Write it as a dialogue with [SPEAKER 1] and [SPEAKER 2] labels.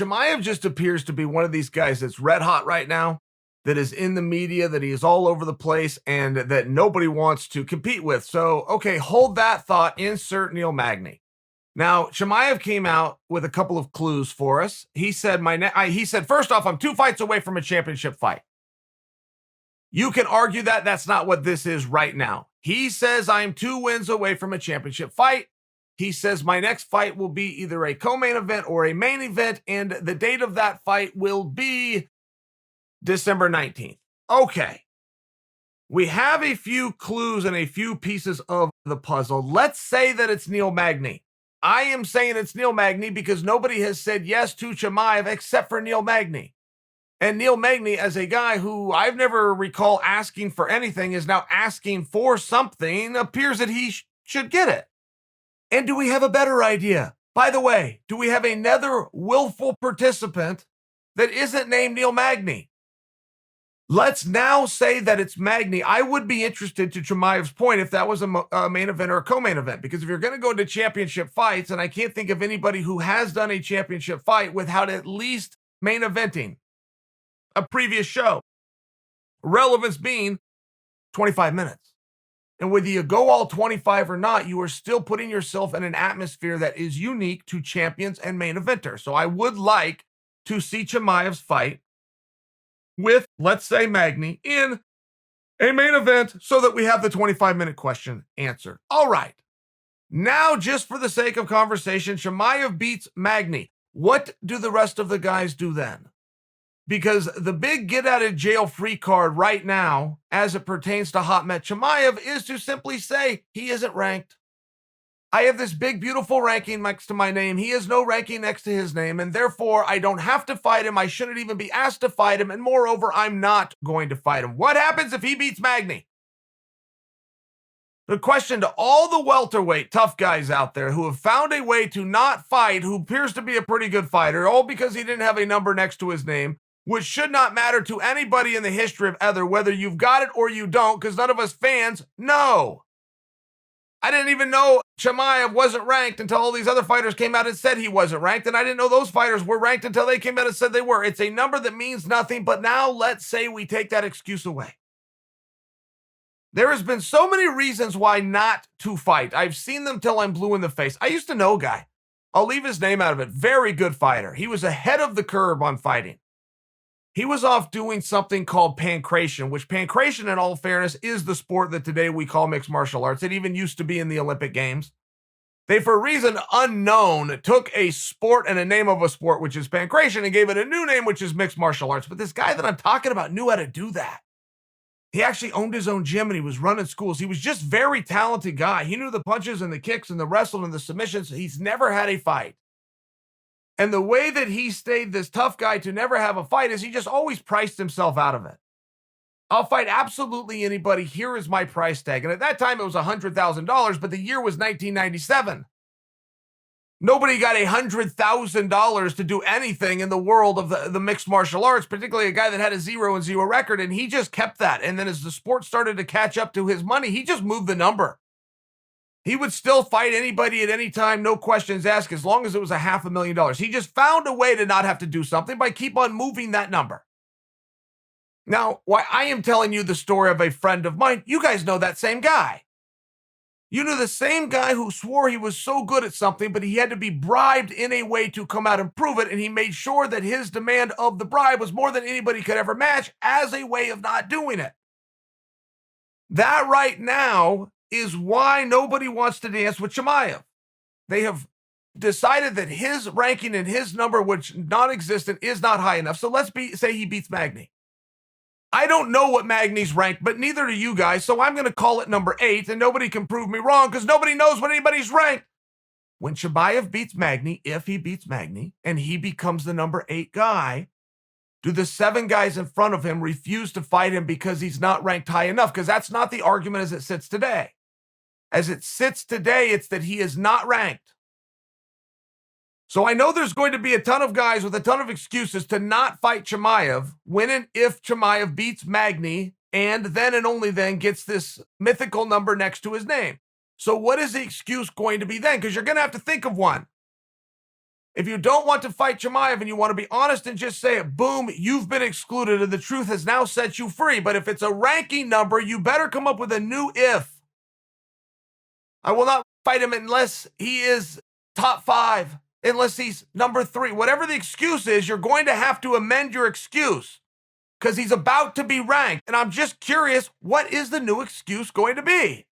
[SPEAKER 1] Chimaev just appears to be one of these guys that's red hot right now, that is in the media, that he is all over the place, and that nobody wants to compete with. So, okay, hold that thought, insert Neil Magny. Now, Chimaev came out with a couple of clues for us. He said, he said, first off, I'm 2 fights away from a championship fight. You can argue that that's not what this is right now. He says, I'm 2 wins away from a championship fight. He says, my next fight will be either a co-main event or a main event, and the date of that fight will be December 19th. Okay. We have a few clues and a few pieces of the puzzle. Let's say that it's Neil Magny. I am saying it's Neil Magny because nobody has said yes to Chimaev except for Neil Magny. And Neil Magny, as a guy who I've never recall asking for anything, is now asking for something, appears that he should get it. And do we have a better idea? By the way, do we have another willful participant that isn't named Neil Magny? Let's now say that it's Magny. I would be interested, to Chimaev's point, if that was a main event or a co-main event, because if you're going to go to championship fights, and I can't think of anybody who has done a championship fight without at least main eventing a previous show, relevance being 25 minutes. And whether you go all 25 or not, you are still putting yourself in an atmosphere that is unique to champions and main eventers. So I would like to see Chimaev's fight with, let's say, Magny in a main event so that we have the 25-minute question answered. All right. Now, just for the sake of conversation, Chimaev beats Magny. What do the rest of the guys do then? Because the big get-out-of-jail-free card right now, as it pertains to Khamzat Chimaev, is to simply say he isn't ranked. I have this big, beautiful ranking next to my name. He has no ranking next to his name, and therefore I don't have to fight him. I shouldn't even be asked to fight him, and moreover, I'm not going to fight him. What happens if he beats Magny? The question to all the welterweight tough guys out there who have found a way to not fight, who appears to be a pretty good fighter, all because he didn't have a number next to his name, which should not matter to anybody in the history of either, whether you've got it or you don't, because none of us fans know. I didn't even know Chimaev wasn't ranked until all these other fighters came out and said he wasn't ranked, and I didn't know those fighters were ranked until they came out and said they were. It's a number that means nothing, but now let's say we take that excuse away. There has been so many reasons why not to fight. I've seen them till I'm blue in the face. I used to know a guy. I'll leave his name out of it. Very good fighter. He was ahead of the curve on fighting. He was off doing something called pancration, which pancration, in all fairness, is the sport that today we call mixed martial arts. It even used to be in the Olympic Games. They, for a reason unknown, took a sport and a name of a sport, which is pancration, and gave it a new name, which is mixed martial arts. But this guy that I'm talking about knew how to do that. He actually owned his own gym, and he was running schools. He was just a very talented guy. He knew the punches and the kicks and the wrestling and the submissions. He's never had a fight. And the way that he stayed this tough guy to never have a fight is he just always priced himself out of it. I'll fight absolutely anybody. Here is my price tag. And at that time, it was $100,000, but the year was 1997. Nobody got $100,000 to do anything in the world of the mixed martial arts, particularly a guy that had a 0-0 record, and he just kept that. And then as the sport started to catch up to his money, he just moved the number. He would still fight anybody at any time, no questions asked, as long as it was $500,000. He just found a way to not have to do something by keep on moving that number. Now, why I am telling you the story of a friend of mine, you guys know that same guy. You knew the same guy who swore he was so good at something, but he had to be bribed in a way to come out and prove it, and he made sure that his demand of the bribe was more than anybody could ever match as a way of not doing it. That right now is why nobody wants to dance with Chimaev. They have decided that his ranking and his number, which non-existent, is not high enough. So let's say he beats Magny. I don't know what Magny's ranked, but neither do you guys, so I'm going to call it number 8, and nobody can prove me wrong because nobody knows what anybody's ranked. When Chimaev beats Magny, if he beats Magny, and he becomes the number 8 guy, do the 7 guys in front of him refuse to fight him because he's not ranked high enough? Because that's not the argument as it sits today. As it sits today, it's that he is not ranked. So I know there's going to be a ton of guys with a ton of excuses to not fight Chimaev when and if Chimaev beats Magny and then and only then gets this mythical number next to his name. So what is the excuse going to be then? Because you're going to have to think of one. If you don't want to fight Chimaev and you want to be honest and just say it, boom, you've been excluded and the truth has now set you free. But if it's a ranking number, you better come up with a new if. I will not fight him unless he is top 5, unless he's number 3. Whatever the excuse is, you're going to have to amend your excuse because he's about to be ranked. And I'm just curious, what is the new excuse going to be?